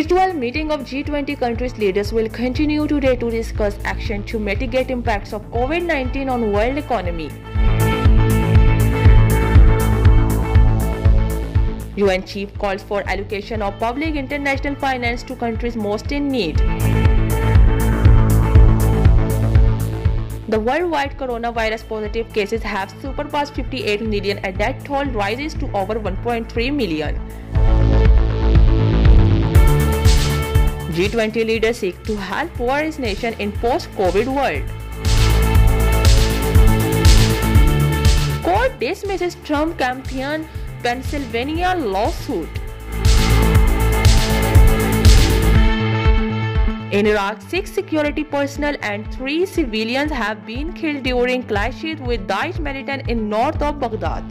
Virtual meeting of G20 countries leaders will continue today to discuss action to mitigate impacts of COVID-19 on world economy. UN chief calls for allocation of public international finance to countries most in need. The worldwide coronavirus positive cases have surpassed 58 million and death toll rises to over 1.3 million. G20 leaders seek to help poorest nation in post-COVID world. Court dismisses Trump campaign Pennsylvania lawsuit. In Iraq, 6 security personnel and 3 civilians have been killed during clashes with Daesh militants in north of Baghdad.